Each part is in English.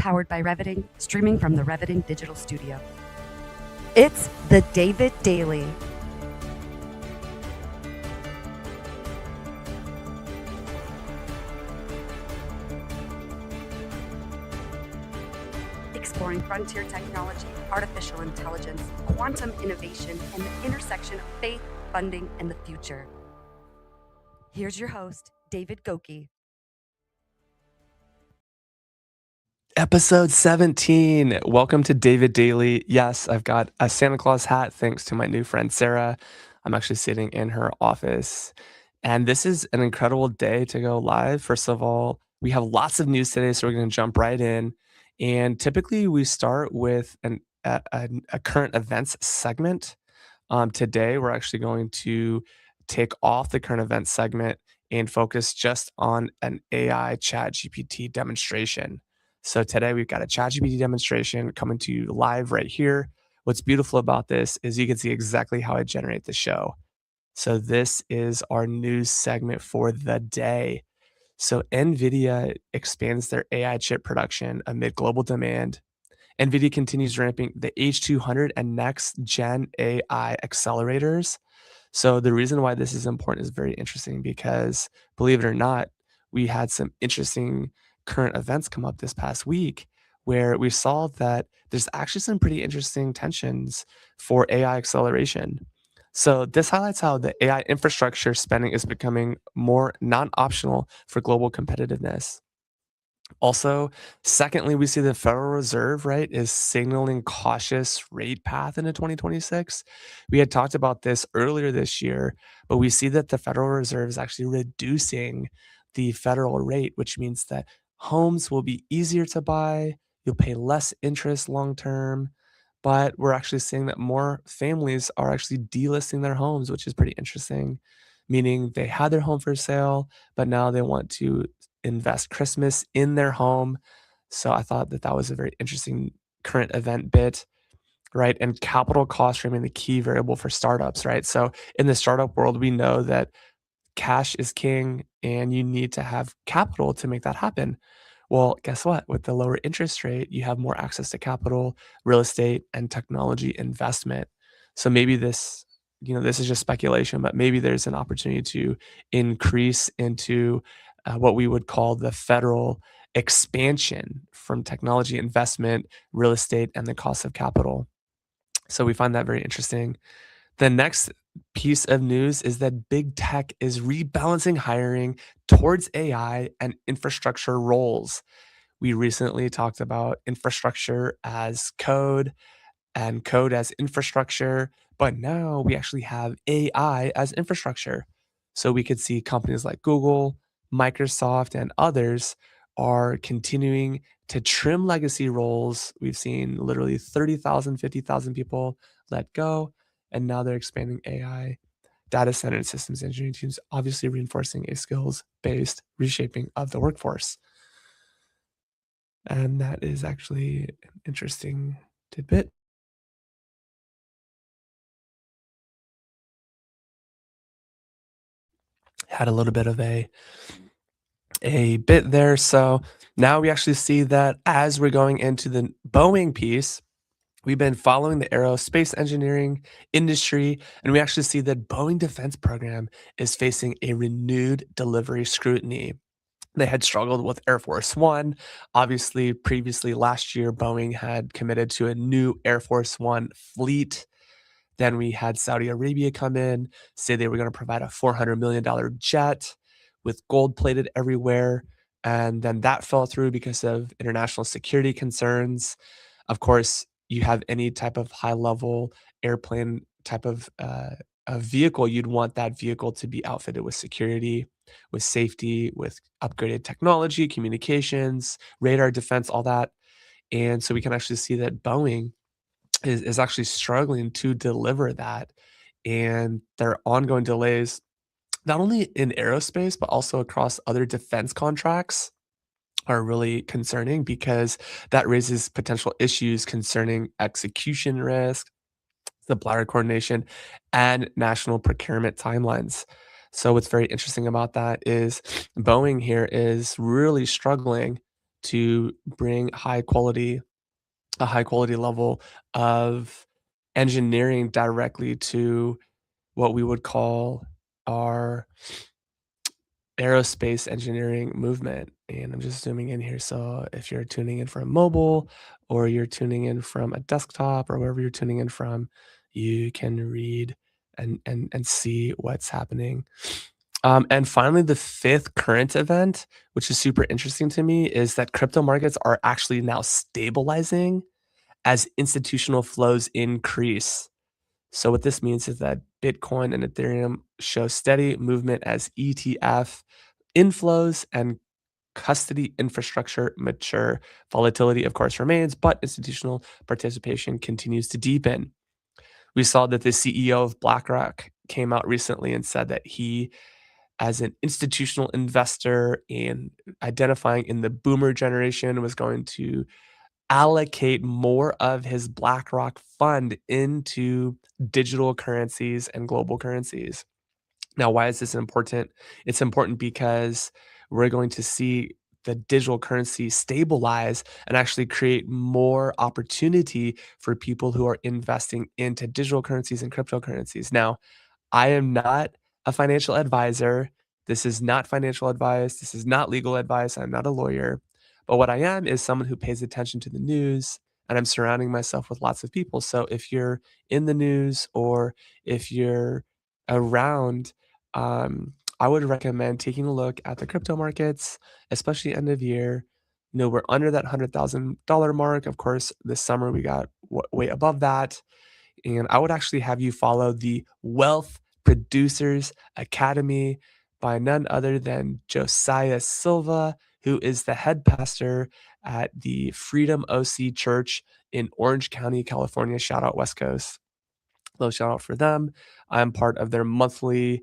powered by Reviting, streaming from the Reviting Digital Studio. It's the David Daily. Exploring frontier technology, artificial intelligence, quantum innovation, and the intersection of faith, funding, and the future. Here's your host, David Goki. Episode 17. Welcome to David Daily. Yes, I've got a Santa Claus hat thanks to my new friend Sarah. I'm actually sitting in her office. And this is an incredible day to go live. First of all, we have lots of news today, so we're going to jump right in. And typically, we start with a current events segment. Today, we're actually going to take off the current events segment and focus just on an AI chat GPT demonstration. So today we've got a ChatGPT demonstration coming to you live right here. What's beautiful about this is you can see exactly how I generate the show. So this is our news segment for the day. So NVIDIA expands their AI chip production amid global demand. NVIDIA continues ramping the H200 and next gen AI accelerators. So the reason why this is important is very interesting because, believe it or not, we had some interesting current events come up this past week where we saw that there's actually some pretty interesting tensions for AI acceleration. So this highlights how the AI infrastructure spending is becoming more non-optional for global competitiveness. Also, secondly, we see the Federal Reserve, right, is signaling cautious rate path into 2026. We had talked about this earlier this year, but we see that the Federal Reserve is actually reducing the federal rate, which means that homes will be easier to buy, you'll pay less interest long term, but we're actually seeing that more families are actually delisting their homes, which is pretty interesting, meaning they had their home for sale, but now they want to invest Christmas in their home. So I thought that that was a very interesting current event bit, right? And capital costs remain the key variable for startups, right? So in the startup world, we know that cash is king and you need to have capital to make that happen. Well, guess what? With the lower interest rate, you have more access to capital, real estate, and technology investment. So maybe this is just speculation, but maybe there's an opportunity to increase into what we would call the federal expansion from technology investment, real estate, and the cost of capital. So we find that very interesting. The next piece of news is that big tech is rebalancing hiring towards AI and infrastructure roles. We recently talked about infrastructure as code and code as infrastructure, but now we actually have AI as infrastructure. So we could see companies like Google, Microsoft, and others are continuing to trim legacy roles. We've seen literally 30,000, 50,000 people let go, and now they're expanding AI, data center, and systems engineering teams, obviously reinforcing a skills-based reshaping of the workforce. And that is actually an interesting tidbit. Had a little bit of a bit there. So now we actually see that as we're going into the Boeing piece, we've been following the aerospace engineering industry, and we actually see that Boeing defense program is facing a renewed delivery scrutiny. They had struggled with Air Force One. Obviously, previously last year, Boeing had committed to a new Air Force One fleet. Then we had Saudi Arabia come in, say they were going to provide a $400 million jet with gold plated everywhere. And then that fell through because of international security concerns. Of course, you have any type of high level airplane type of a vehicle, you'd want that vehicle to be outfitted with security, with safety, with upgraded technology, communications, radar defense, all that. And so we can actually see that Boeing is actually struggling to deliver that. And there are ongoing delays, not only in aerospace, but also across other defense contracts are really concerning because that raises potential issues concerning execution risk, supplier coordination, and national procurement timelines. So what's very interesting about that is Boeing here is really struggling to bring a high quality level of engineering directly to what we would call our aerospace engineering movement. And I'm just zooming in here. So if you're tuning in from mobile or you're tuning in from a desktop or wherever you're tuning in from, you can read and see what's happening. And finally, the fifth current event, which is super interesting to me, is that crypto markets are actually now stabilizing as institutional flows increase. So what this means is that Bitcoin and Ethereum show steady movement as ETF inflows and custody infrastructure mature. Volatility, of course, remains, but institutional participation continues to deepen. We saw that the CEO of BlackRock came out recently and said that he, as an institutional investor in identifying in the boomer generation, was going to allocate more of his BlackRock fund into digital currencies and global currencies. Now, why is this important? It's important because we're going to see the digital currency stabilize and actually create more opportunity for people who are investing into digital currencies and cryptocurrencies. Now, I am not a financial advisor. This is not financial advice. This is not legal advice. I'm not a lawyer. But what I am is someone who pays attention to the news, and I'm surrounding myself with lots of people. So if you're in the news or if you're around, I would recommend taking a look at the crypto markets, especially end of year. We're under that $100,000 mark. Of course, this summer we got way above that. And I would actually have you follow the Wealth Producers Academy by none other than Josiah Silva, who is the head pastor at the Freedom OC Church in Orange County, California. Shout out West Coast. Little shout out for them. I'm part of their monthly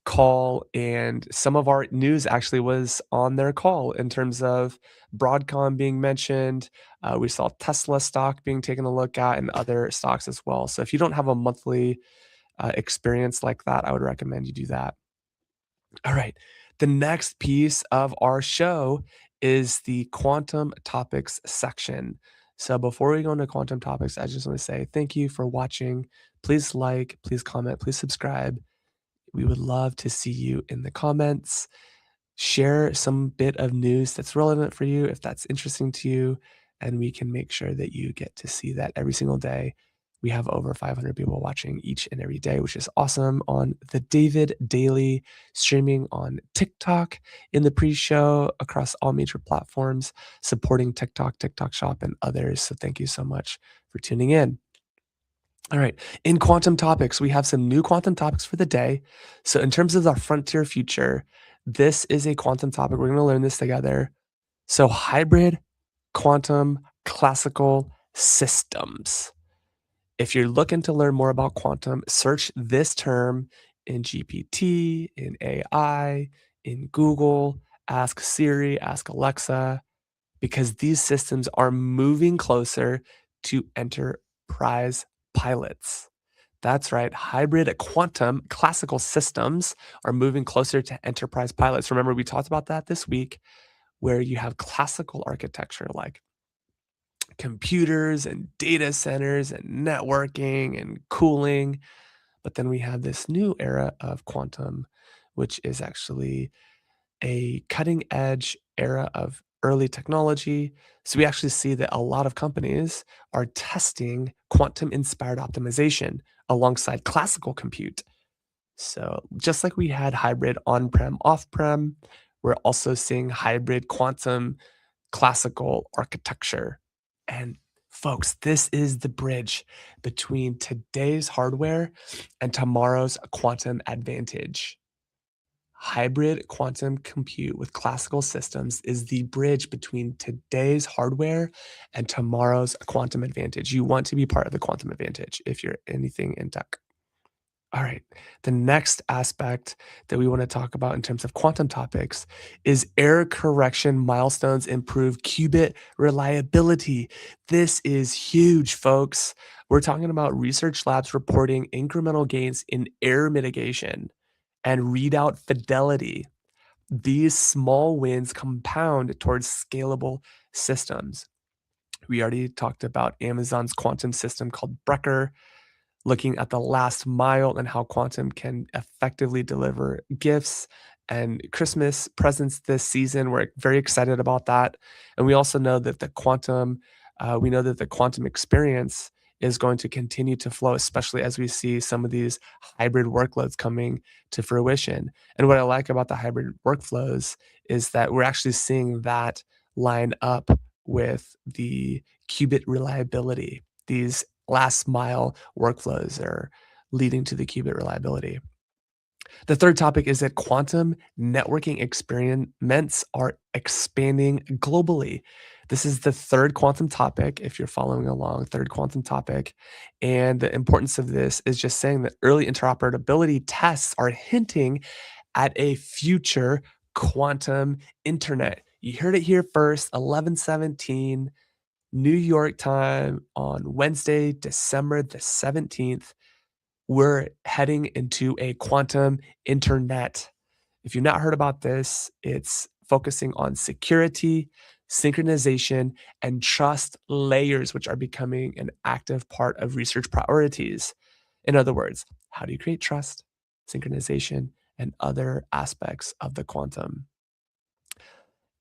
call, and some of our news actually was on their call in terms of Broadcom being mentioned. We saw Tesla stock being taken a look at and other stocks as well. So if you don't have a monthly experience like that, I would recommend you do that. All right. The next piece of our show is the quantum topics section. So before we go into quantum topics, I just want to say thank you for watching. Please like, please comment, please subscribe. We would love to see you in the comments. Share some bit of news that's relevant for you if that's interesting to you, and we can make sure that you get to see that every single day. We have over 500 people watching each and every day, which is awesome, on the David Daily, streaming on TikTok in the pre-show across all major platforms, supporting TikTok, TikTok Shop, and others. So thank you so much for tuning in. All right. In quantum topics, we have some new quantum topics for the day. So, in terms of our frontier future, this is a quantum topic. We're going to learn this together. So, hybrid quantum classical systems. If you're looking to learn more about quantum, search this term in GPT, in AI, in Google, ask Siri, ask Alexa, because these systems are moving closer to enterprise pilots. That's right. Hybrid quantum classical systems are moving closer to enterprise pilots. Remember, we talked about that this week, where you have classical architecture like computers and data centers and networking and cooling. But then we have this new era of quantum, which is actually a cutting edge era of early technology. So we actually see that a lot of companies are testing quantum inspired optimization alongside classical compute. So just like we had hybrid on-prem, off-prem, we're also seeing hybrid quantum classical architecture. And folks, this is the bridge between today's hardware and tomorrow's quantum advantage. Hybrid quantum compute with classical systems is the bridge between today's hardware and tomorrow's quantum advantage. You want to be part of the quantum advantage if you're anything in tech. All right. The next aspect that we want to talk about in terms of quantum topics is error correction milestones improve qubit reliability. This is huge, folks. We're talking about research labs reporting incremental gains in error mitigation and readout fidelity. These small wins compound towards scalable systems. We already talked about Amazon's quantum system called Brecker, looking at the last mile and how quantum can effectively deliver gifts and Christmas presents this season. We're very excited about that. And we also know that we know that the quantum experience is going to continue to flow, especially as we see some of these hybrid workloads coming to fruition. And what I like about the hybrid workflows is that we're actually seeing that line up with the qubit reliability. These last mile workflows are leading to the qubit reliability. The third topic is that quantum networking experiments are expanding globally. This is the third quantum topic, if you're following along, third quantum topic. And the importance of this is just saying that early interoperability tests are hinting at a future quantum internet. You heard it here first, 1117 New York time on Wednesday, December the 17th. We're heading into a quantum internet. If you've not heard about this, it's focusing on security, synchronization, and trust layers, which are becoming an active part of research priorities. In other words, how do you create trust, synchronization, and other aspects of the quantum?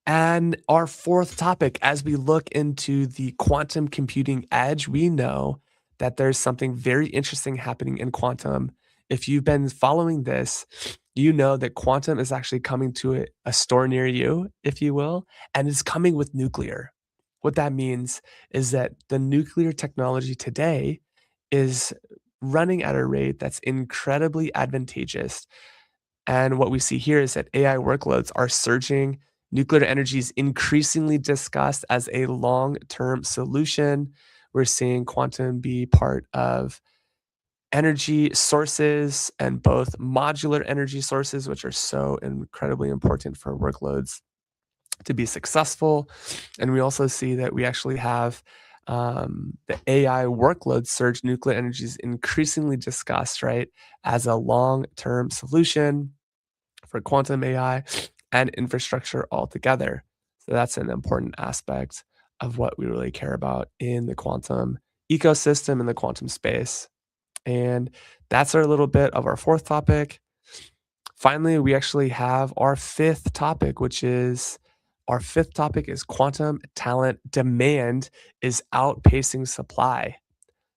And our fourth topic, as we look into the quantum computing edge, we know that there's something very interesting happening in quantum. If you've been following this, you know that quantum is actually coming to a store near you, if you will, and it's coming with nuclear. What that means is that the nuclear technology today is running at a rate that's incredibly advantageous, and what we see here is that AI workloads are surging. Nuclear energy is increasingly discussed as a long term solution. We're seeing quantum be part of energy sources and both modular energy sources, which are so incredibly important for workloads to be successful. And we also see that we actually have the AI workload surge. Nuclear energy is increasingly discussed, right, as a long term solution for quantum AI and infrastructure altogether. So that's an important aspect of what we really care about in the quantum ecosystem in the quantum space. And that's our little bit of our fourth topic. Finally, we actually have our fifth topic, which is our fifth topic is quantum talent demand is outpacing supply.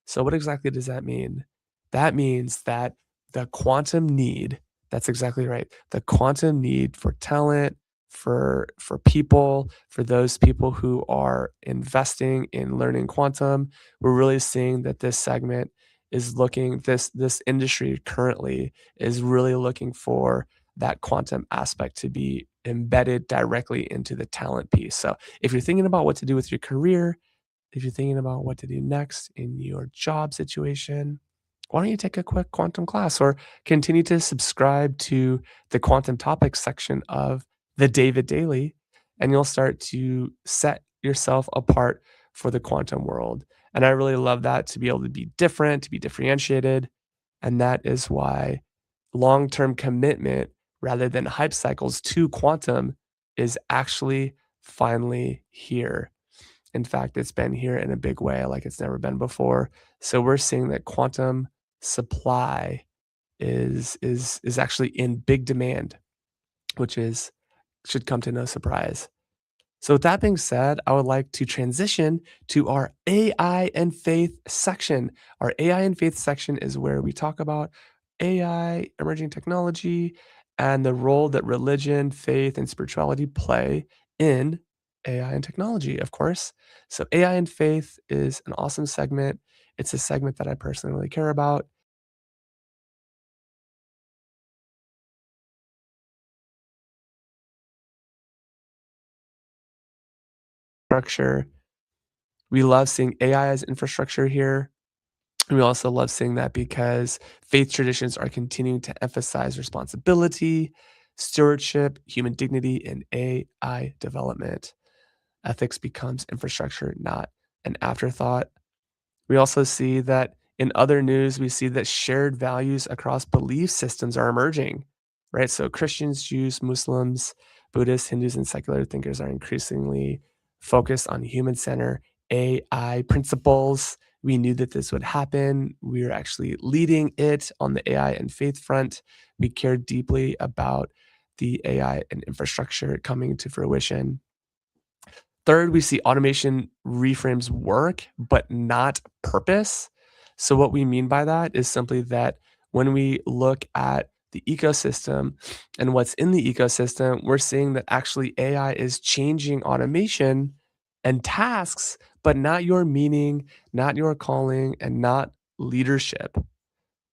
So what exactly does that mean? That means that the quantum need, that's exactly right. The quantum need for talent, for people, for those people who are investing in learning quantum, we're really seeing that this segment is looking this industry currently is really looking for that quantum aspect to be embedded directly into the talent piece. So if you're thinking about what to do with your career, if you're thinking about what to do next in your job situation, why don't you take a quick quantum class or continue to subscribe to the quantum topics section of the David Daily, and you'll start to set yourself apart for the quantum world. And I really love that to be able to be different, to be differentiated. And that is why long term commitment rather than hype cycles to quantum is actually finally here. In fact, it's been here in a big way like it's never been before. So we're seeing that quantum supply is actually in big demand, which is should come to no surprise. So with that being said, I would like to transition to our AI and faith section. Our AI and faith section is where we talk about AI, emerging technology, and the role that religion, faith, and spirituality play in AI and technology, of course. So AI and faith is an awesome segment. It's a segment that I personally really care about. Structure. We love seeing AI as infrastructure here. And we also love seeing that because faith traditions are continuing to emphasize responsibility, stewardship, human dignity, and AI development. Ethics becomes infrastructure, not an afterthought. We also see that in other news, we see that shared values across belief systems are emerging. right? So Christians, Jews, Muslims, Buddhists, Hindus, and secular thinkers are increasingly focused on human-centered AI principles. We knew that this would happen. We are actually leading it on the AI and faith front. We care deeply about the AI and infrastructure coming to fruition. Third, we see automation reframes work, but not purpose. So, what we mean by that is simply that when we look at the ecosystem and what's in the ecosystem, we're seeing that actually AI is changing automation and tasks, but not your meaning, not your calling, and not leadership.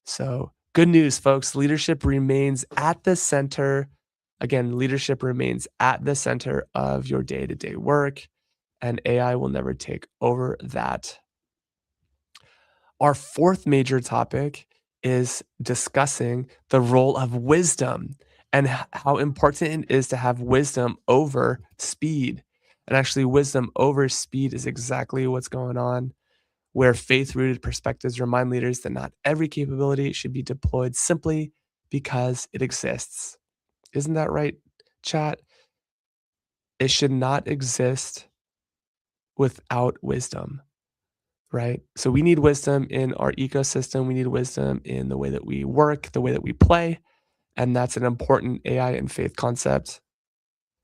So, good news, folks. Leadership remains at the center. Again, leadership remains at the center of your day to day work, and AI will never take over that. Our fourth major topic is discussing the role of wisdom and how important it is to have wisdom over speed. And actually, wisdom over speed is exactly what's going on, where faith rooted perspectives remind leaders that not every capability should be deployed simply because it exists. Isn't that right, chat? It should not exist without wisdom, right? So we need wisdom in our ecosystem. We need wisdom in the way that we work, the way that we play. And that's an important AI and faith concept.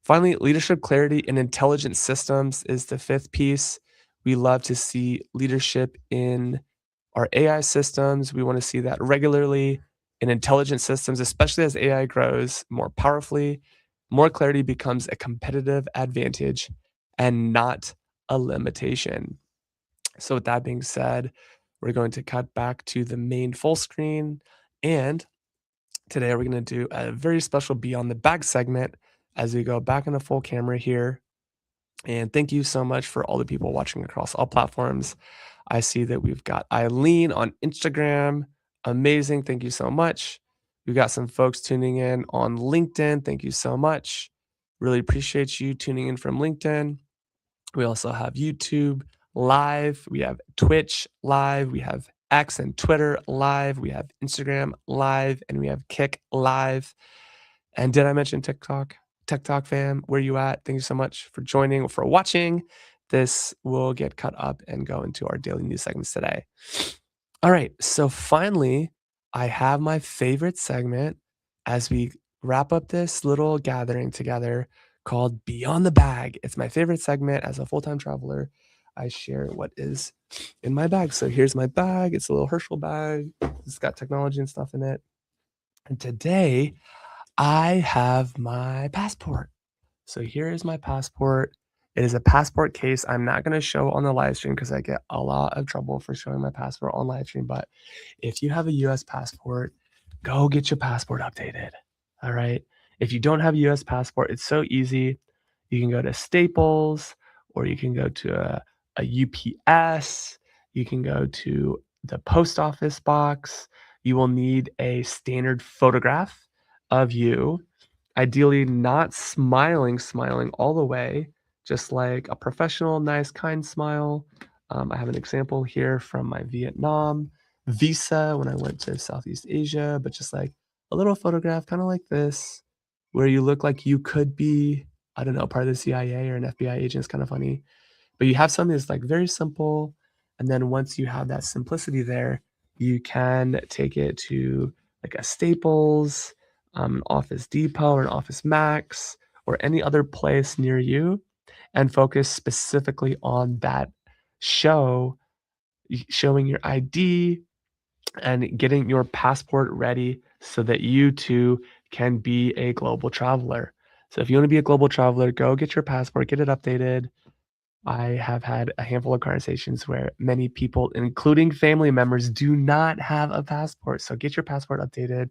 Finally, leadership clarity and intelligent systems is the fifth piece. We love to see leadership in our AI systems. We want to see that regularly in intelligent systems, especially as AI grows more powerfully. More clarity becomes a competitive advantage and not a limitation. So, with that being said, we're going to cut back to the main full screen. And today we're going to do a very special Beyond the Bag segment as we go back into full camera here. And thank you so much for all the people watching across all platforms. I see that we've got Eileen on Instagram. Amazing. Thank you so much. We've got some folks tuning in on LinkedIn. Thank you so much. Really appreciate you tuning in from LinkedIn. We also have YouTube live. We have Twitch live. We have X and Twitter live. We have Instagram live. And we have Kick live. And did I mention TikTok? TikTok fam, where you at? Thank you so much for joining, for watching. This will get cut up and go into our daily news segments today. All right. So finally, I have my favorite segment as we wrap up this little gathering together called Beyond the Bag. It's my favorite segment as a full-time traveler. I share what is in my bag. So here's my bag. It's a little Herschel bag. It's got technology and stuff in it. And today I have my passport. So here is my passport. It is a passport case. I'm not going to show on the live stream because I get a lot of trouble for showing my passport on live stream. But if you have a US passport, go get your passport updated. All right. If you don't have a US passport, it's so easy. You can go to Staples or you can go to a UPS. You can go to the post office box. You will need a standard photograph of you, ideally not smiling all the way, just like a professional, nice, kind smile. I have an example here from my Vietnam visa when I went to Southeast Asia, but just like a little photograph, kind of like this, where you look like you could be, I don't know, part of the CIA or an FBI agent. It's kind of funny. But you have something that's like very simple. And then once you have that simplicity there, you can take it to like a Staples, an Office Depot or an Office Max or any other place near you and focus specifically on that show, showing your ID and getting your passport ready so that you too can be a global traveler. So if you want to be a global traveler, go get your passport, get it updated. I have had a handful of conversations where many people, including family members, do not have a passport. So get your passport updated.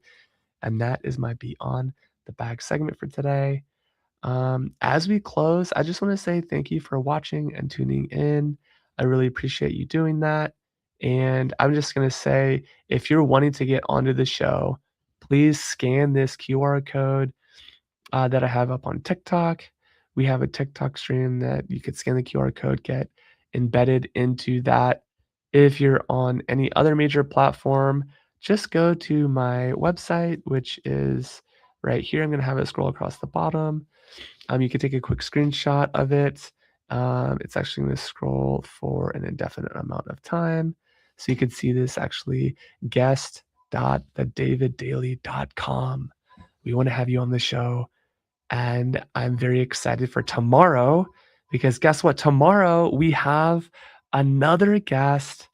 And that is my Beyond the Bag segment for today. As we close, I just want to say thank you for watching and tuning in. I really appreciate you doing that. And I'm just going to say if you're wanting to get onto the show, please scan this QR code that I have up on TikTok. We have a TikTok stream that you could scan the QR code, get embedded into that. If you're on any other major platform, just go to my website, which is right here. I'm going to have it scroll across the bottom. You can take a quick screenshot of it. It's actually going to scroll for an indefinite amount of time. So you can see this actually guest.thedaviddaily.com. We want to have you on the show. And I'm very excited for tomorrow because guess what? Tomorrow we have another guest.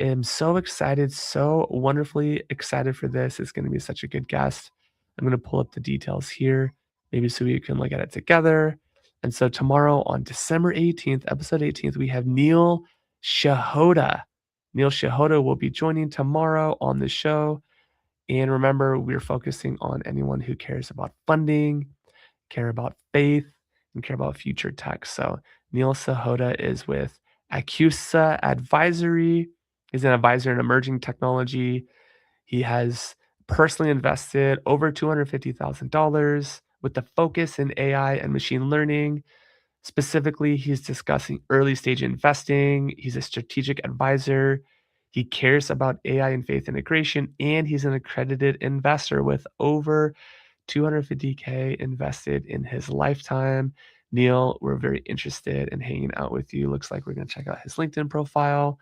I'm so excited, so wonderfully excited for this. It's going to be such a good guest. I'm going to pull up the details here, maybe so we can look at it together. And so tomorrow on December 18th, episode 18th, we have Neil Shahota. Neil Shahota will be joining tomorrow on the show. And remember, we're focusing on anyone who cares about funding, care about faith, and care about future tech. So Neil Sahota is with Acusa Advisory. He's an advisor in emerging technology. He has personally invested over $250,000 with the focus in AI and machine learning. Specifically, he's discussing early stage investing. He's a strategic advisor. He cares about AI and faith integration, and he's an accredited investor with over 250K invested in his lifetime. Neil, we're very interested in hanging out with you. Looks like we're going to check out his LinkedIn profile,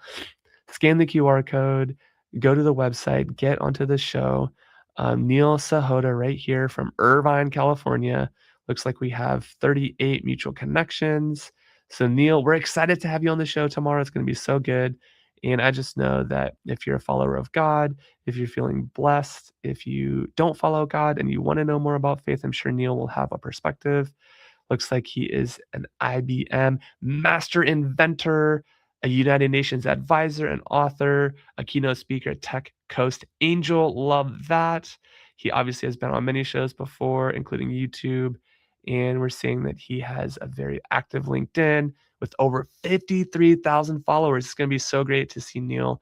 scan the QR code, go to the website, get onto the show. Neil Sahota right here from Irvine, California. Looks like we have 38 mutual connections. So Neil, we're excited to have you on the show tomorrow. It's going to be so good. And I just know that if you're a follower of God, if you're feeling blessed, if you don't follow God and you want to know more about faith, I'm sure Neil will have a perspective. Looks like he is an IBM master inventor, a United Nations advisor and author, a keynote speaker, Tech Coast Angel. Love that. He obviously has been on many shows before, including YouTube. And we're seeing that he has a very active LinkedIn with over 53,000 followers. It's going to be so great to see Neil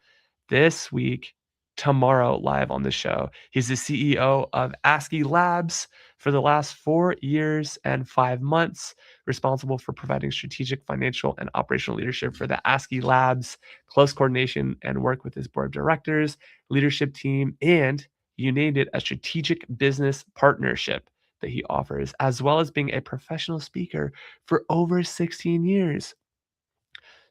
this week, tomorrow, live on the show. He's the CEO of ASCII Labs for the last 4 years and 5 months, responsible for providing strategic, financial, and operational leadership for the ASCII Labs, close coordination and work with his board of directors, leadership team, and you named it, a strategic business partnership that he offers, as well as being a professional speaker for over 16 years.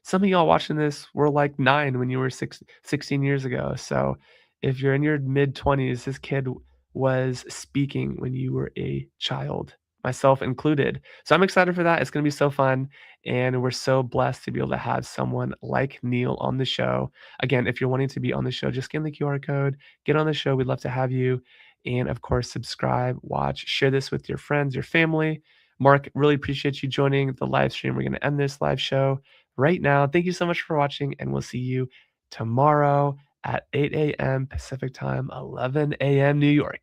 Some of y'all watching this were like 9 when you were 16 years ago. So if you're in your mid 20s, this kid was speaking when you were a child, myself included. So I'm excited for that. It's going to be so fun. And we're so blessed to be able to have someone like Neil on the show. Again, if you're wanting to be on the show, just scan the QR code, get on the show. We'd love to have you. And of course, subscribe, watch, share this with your friends, your family. Mark, really appreciate you joining the live stream. We're going to end this live show right now. Thank you so much for watching, and we'll see you tomorrow at 8 a.m. Pacific time, 11 a.m. New York.